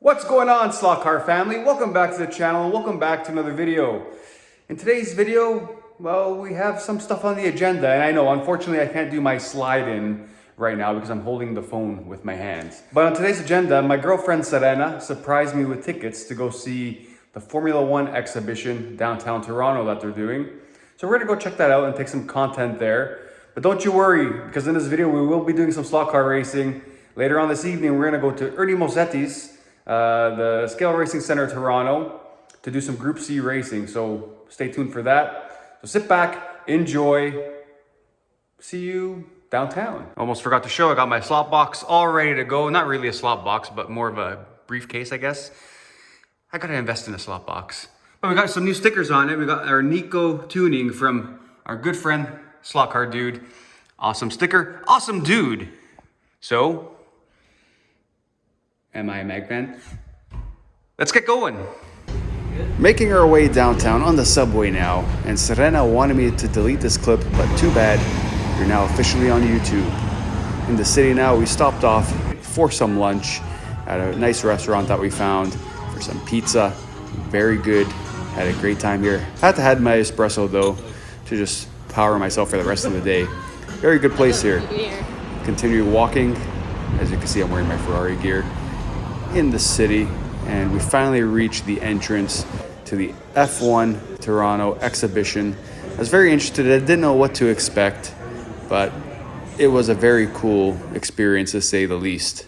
What's going on, Slot Car family? Welcome back to the channel and welcome back to another video. In today's video, well, we have some stuff on the agenda, and I know, unfortunately, I can't do my slide in right now because I'm holding the phone with my hands. But on today's agenda, my girlfriend Serena surprised me with tickets to go see the Formula One exhibition downtown Toronto that they're doing. So we're gonna go check that out and take some content there. But don't you worry, because in this video, we will be doing some slot car racing. Later on this evening, we're gonna go to Ernie Mosetti's, the Scale Racing Center, Toronto, to do some Group C racing. So stay tuned for that. So sit back, enjoy. See you downtown. Almost forgot to show, I got my slot box all ready to go. Not really a slot box, but more of a briefcase, I guess. I gotta invest in a slot box. But we got some new stickers on it. We got our Nico tuning from our good friend, Slot Car Dude. Awesome sticker, awesome dude. So, am I a mag fan? Let's get going. Making our way downtown on the subway now, and Serena wanted me to delete this clip, but too bad, you're now officially on YouTube. In the city now, we stopped off for some lunch at a nice restaurant that we found for some pizza. Very good, had a great time here. Had to have my espresso though, to just power myself for the rest of the day. Very good place here. Continue walking. As you can see, I'm wearing my Ferrari gear in the city, and we finally reached the entrance to the F1 Toronto exhibition. I was very interested. I didn't know what to expect, but it was a very cool experience to say the least.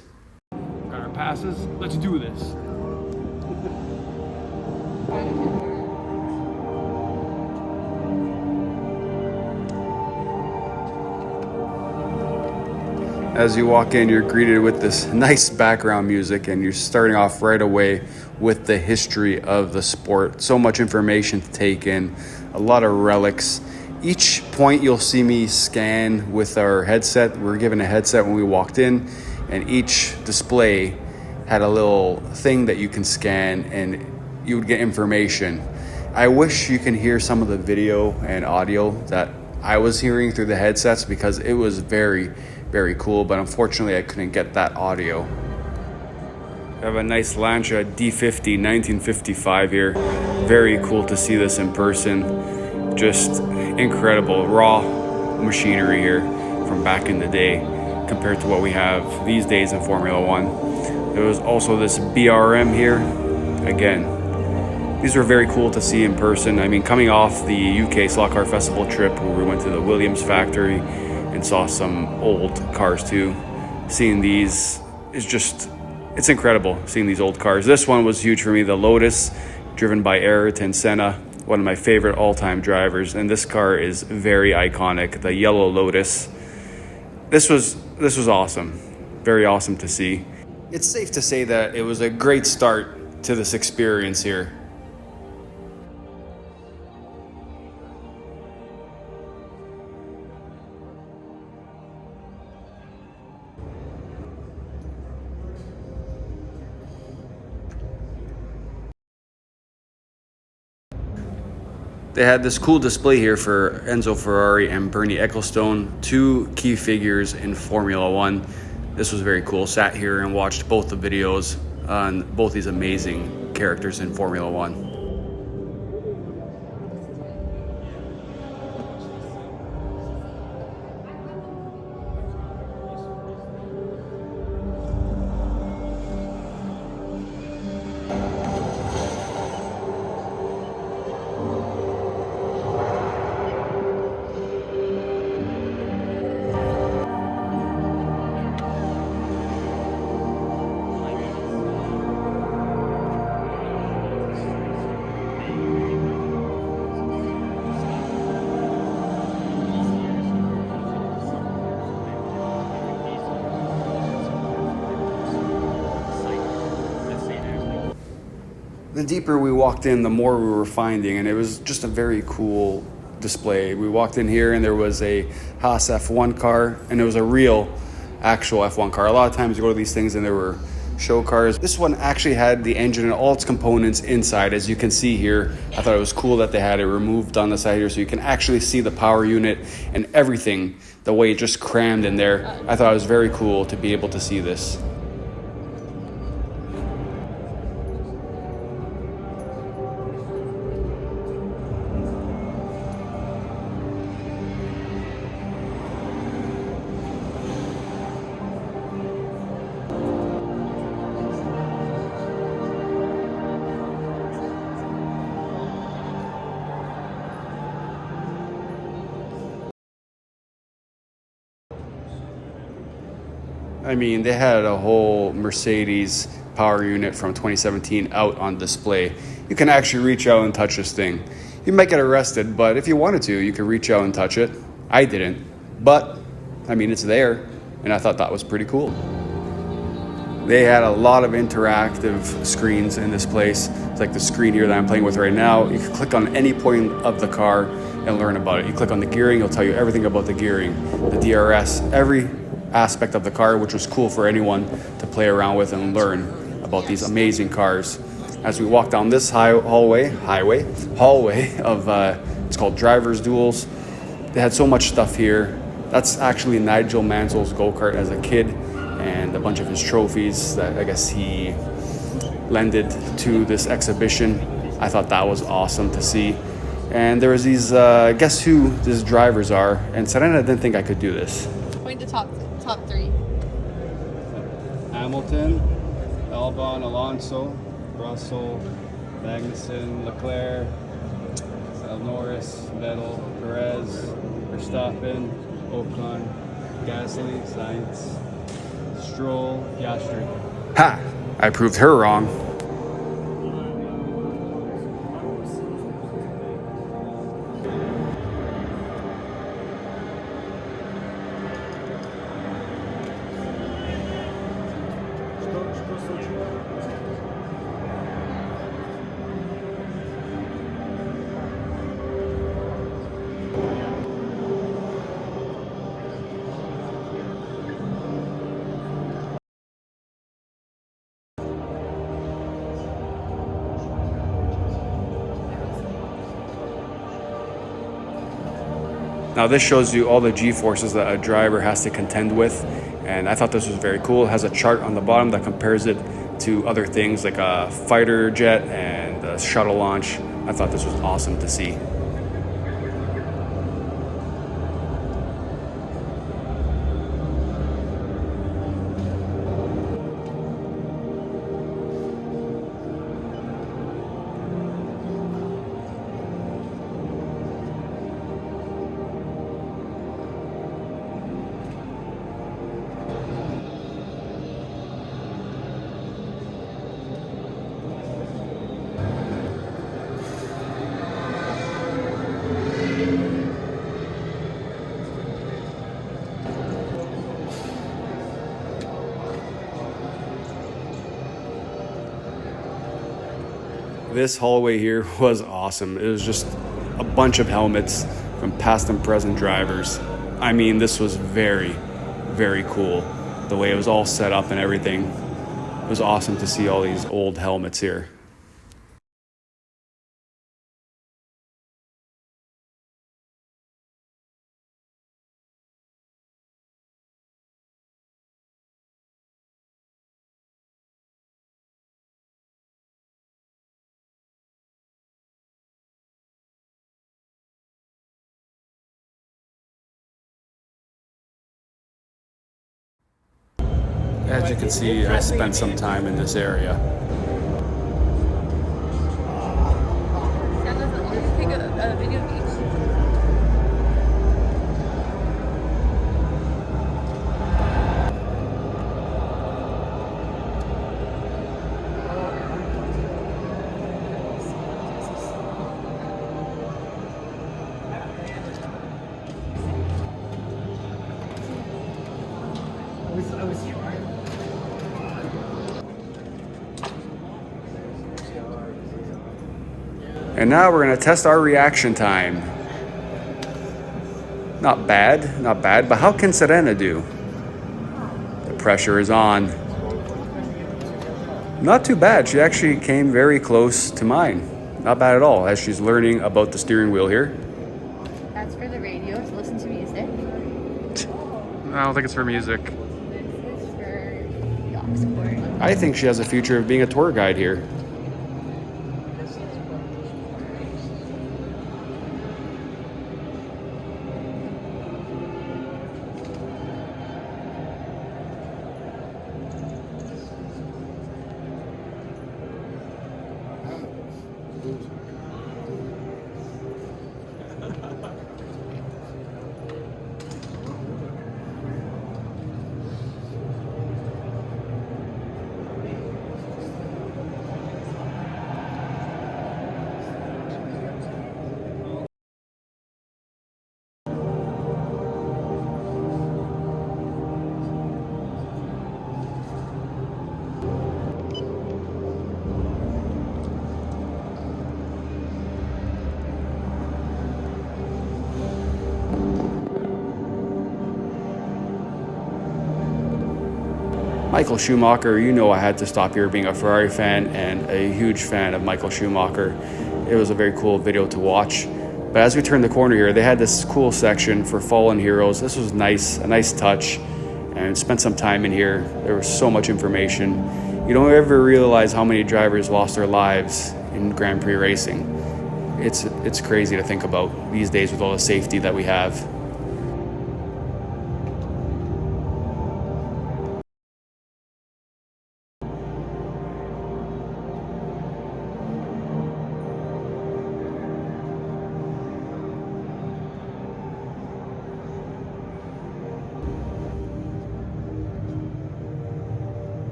Got our passes. Let's do this. As you walk in, you're greeted with this nice background music, and you're starting off right away with the history of the sport. So much information to take in, a lot of relics. Each point you'll see me scan with our headset. We were given a headset when we walked in, and each display had a little thing that you can scan and you would get information. I wish you can hear some of the video and audio that I was hearing through the headsets, because it was very cool, but unfortunately I couldn't get that audio. I have a nice Lancia D50 1955 here. Very cool to see this in person. Just incredible raw machinery here from back in the day compared to what we have these days in Formula One. There was also this BRM here. Again, these were very cool to see in person. I mean, coming off the UK Slot Car Festival trip where we went to the Williams factory and saw some old cars too. Seeing these is just, it's incredible seeing these old cars. This one was huge for me, the Lotus, driven by Ayrton Senna, one of my favorite all-time drivers, and this car is very iconic, the yellow Lotus. This was awesome, very awesome to see. It's safe to say that it was a great start to this experience here. They had this cool display here for Enzo Ferrari and Bernie Ecclestone, two key figures in Formula One. This was very cool. Sat here and watched both the videos on both these amazing characters in Formula One. The deeper we walked in, the more we were finding, and it was just a very cool display. We walked in here and there was a Haas F1 car, and it was a real, actual F1 car. A lot of times you go to these things and there were show cars. This one actually had the engine and all its components inside, as you can see here. I thought it was cool that they had it removed on the side here so you can actually see the power unit and everything, the way it just crammed in there. I thought it was very cool to be able to see this. I mean, they had a whole Mercedes power unit from 2017 out on display. You can actually reach out and touch this thing. You might get arrested, but if you wanted to, you could reach out and touch it. I didn't, but I mean, it's there, and I thought that was pretty cool. They had a lot of interactive screens in this place. It's like the screen here that I'm playing with right now. You can click on any point of the car and learn about it. You click on the gearing, it'll tell you everything about the gearing, the DRS, every aspect of the car, which was cool for anyone to play around with and learn about these amazing cars. As we walk down this hallway of, it's called Driver's Duels. They had so much stuff here. That's actually Nigel Mansell's go-kart as a kid, and a bunch of his trophies that I guess he lended to this exhibition. I thought that was awesome to see. And there was these, guess who these drivers are, and Serena didn't think I could do this. Point the top three. Hamilton, Albon, Alonso, Russell, Magnussen, Leclerc, Norris, Vettel, Perez, Verstappen, Ocon, Gasly, Sainz, Stroll, Piastri. Ha! I proved her wrong. Now this shows you all the G-forces that a driver has to contend with, and I thought this was very cool. It has a chart on the bottom that compares it to other things like a fighter jet and a shuttle launch. I thought this was awesome to see. This hallway here was awesome. It was just a bunch of helmets from past and present drivers. I mean, this was very, very cool. The way it was all set up and everything. It was awesome to see all these old helmets here. As you can see, I spent some time in this area. Let's take a video of each. And now we're going to test our reaction time. Not bad, but how can Serena do? The pressure is on. Not too bad. She actually came very close to mine. Not bad at all, as she's learning about the steering wheel here. That's for the radio to listen to music. I don't think it's for music. This is for the aux cord. I think she has a future of being a tour guide here. Michael Schumacher, you know I had to stop here being a Ferrari fan and a huge fan of Michael Schumacher. It was a very cool video to watch. But as we turned the corner here, they had this cool section for fallen heroes. This was nice, a nice touch, and spent some time in here. There was so much information. You don't ever realize how many drivers lost their lives in Grand Prix racing. It's crazy to think about these days with all the safety that we have.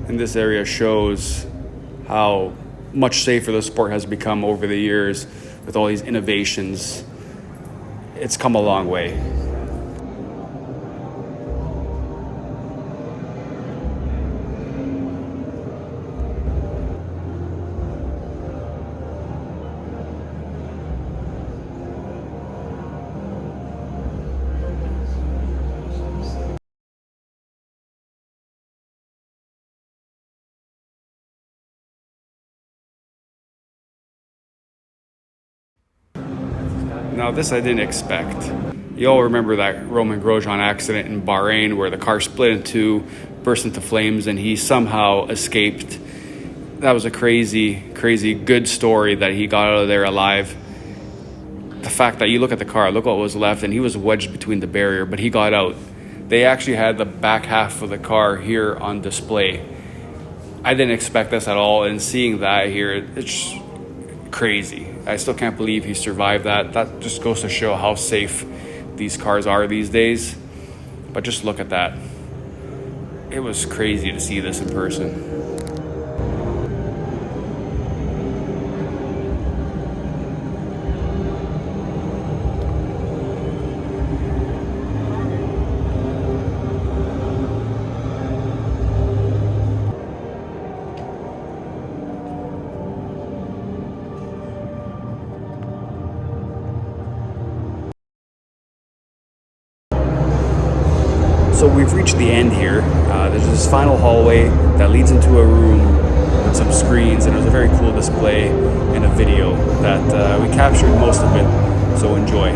And this area shows how much safer the sport has become over the years with all these innovations. It's come a long way. Now this I didn't expect. You all remember that Roman Grosjean accident in Bahrain where the car split in two, burst into flames, and he somehow escaped. That was a crazy, crazy good story that he got out of there alive. The fact that you look at the car, look what was left, and he was wedged between the barrier, but he got out. They actually had the back half of the car here on display. I didn't expect this at all, and seeing that here, it's crazy. I still can't believe he survived that. That just goes to show how safe these cars are these days. But just look at that. It was crazy to see this in person. So we've reached the end here. There's this final hallway that leads into a room with some screens, and it was a very cool display and a video that we captured most of it, so enjoy.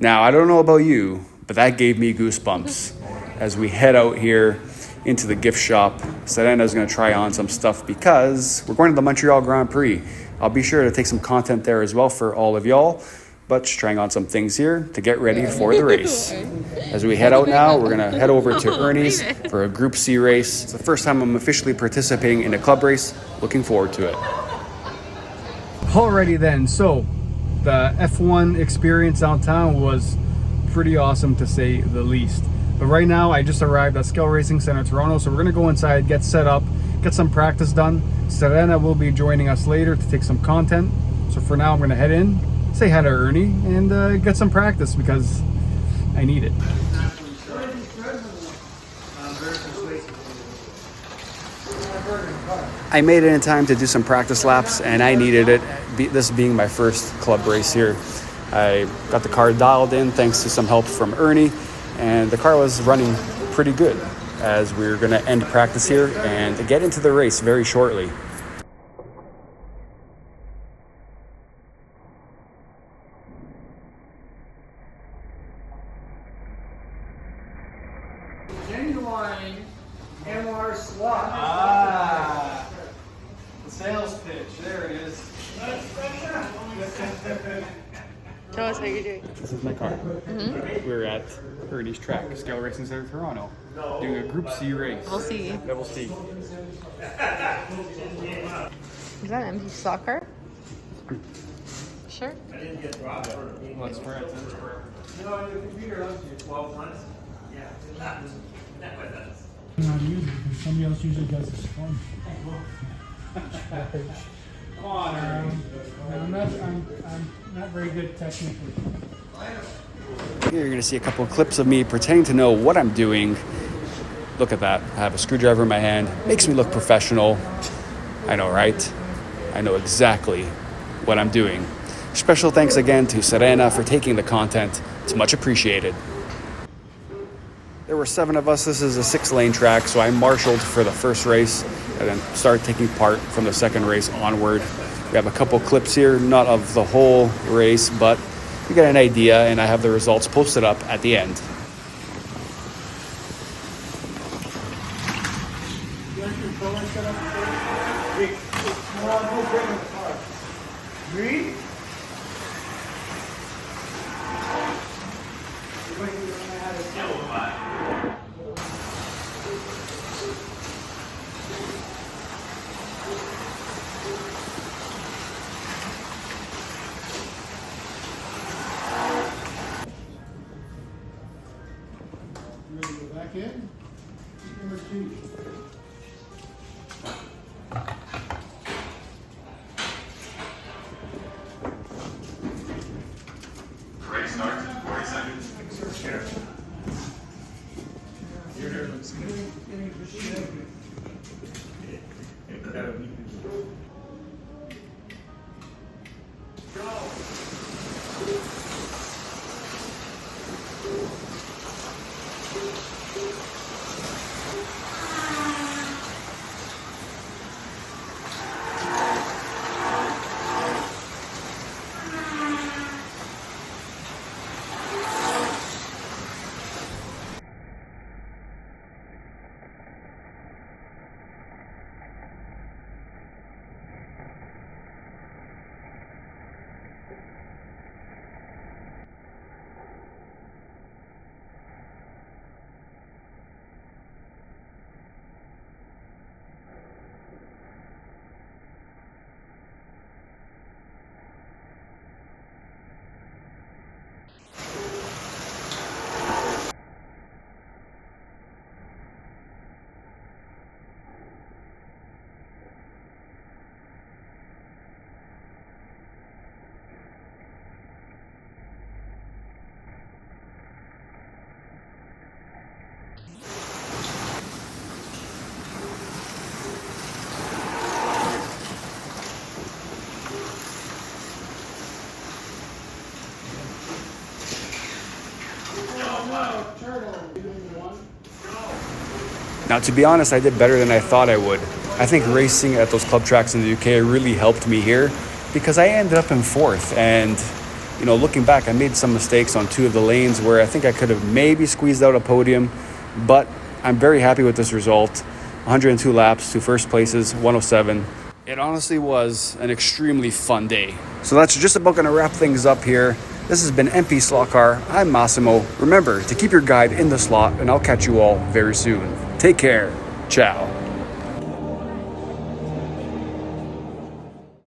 Now, I don't know about you, but that gave me goosebumps as we head out here into the gift shop. Serena's going to try on some stuff because we're going to the Montreal Grand Prix. I'll be sure to take some content there as well for all of y'all, but just trying on some things here to get ready for the race. As we head out now, we're going to head over to Ernie's for a Group C race. It's the first time I'm officially participating in a club race. Looking forward to it. Alrighty then, so the F1 experience downtown was pretty awesome to say the least. But right now I just arrived at Skill Racing Center Toronto, so we're gonna go inside, get set up, get some practice done. Serena will be joining us later to take some content. So for now I'm gonna head in, say hi to Ernie, and get some practice because I need it. I made it in time to do some practice laps, and I needed it, this being my first club race here. I got the car dialed in thanks to some help from Ernie, and the car was running pretty good as we were going to end practice here and get into the race very shortly. Genuine MR slot. The sales pitch, there it is. Tell us what you're doing. This is my car. We're at Ernie's track, Scale Racing Center Toronto, doing a Group C race. We'll see. Yeah, we'll see. Is that an mpslotcar? Sure. Well, it's for it. You know, your computer runs you 12 months. Yeah. How to use it because somebody else usually does this for me. Come on, Ernie. I'm not very good technically. Here you're going to see a couple of clips of me pretending to know what I'm doing. Look at that. I have a screwdriver in my hand. Makes me look professional. I know, right? I know exactly what I'm doing. Special thanks again to Serena for taking the content. It's much appreciated. There were 7 of us. This is a 6-lane track, so I marshaled for the first race and then started taking part from the second race onward. We have a couple clips here, not of the whole race, but you get an idea, and I have the results posted up at the end. Green? Ready to go back in? Number 2. Race starts in 40 seconds. Now, to be honest, I did better than I thought I would. I think racing at those club tracks in the UK really helped me here because I ended up in 4th, and You know, looking back, I made some mistakes on 2 of the lanes where I think I could have maybe squeezed out a podium, but I'm very happy with this result. 102 laps, 2 first places, 107. It honestly was an extremely fun day. So that's just about going to wrap things up here. This has been mpslotcar. I'm Massimo. Remember to keep your guide in the slot, and I'll catch you all very soon. Take care. Ciao.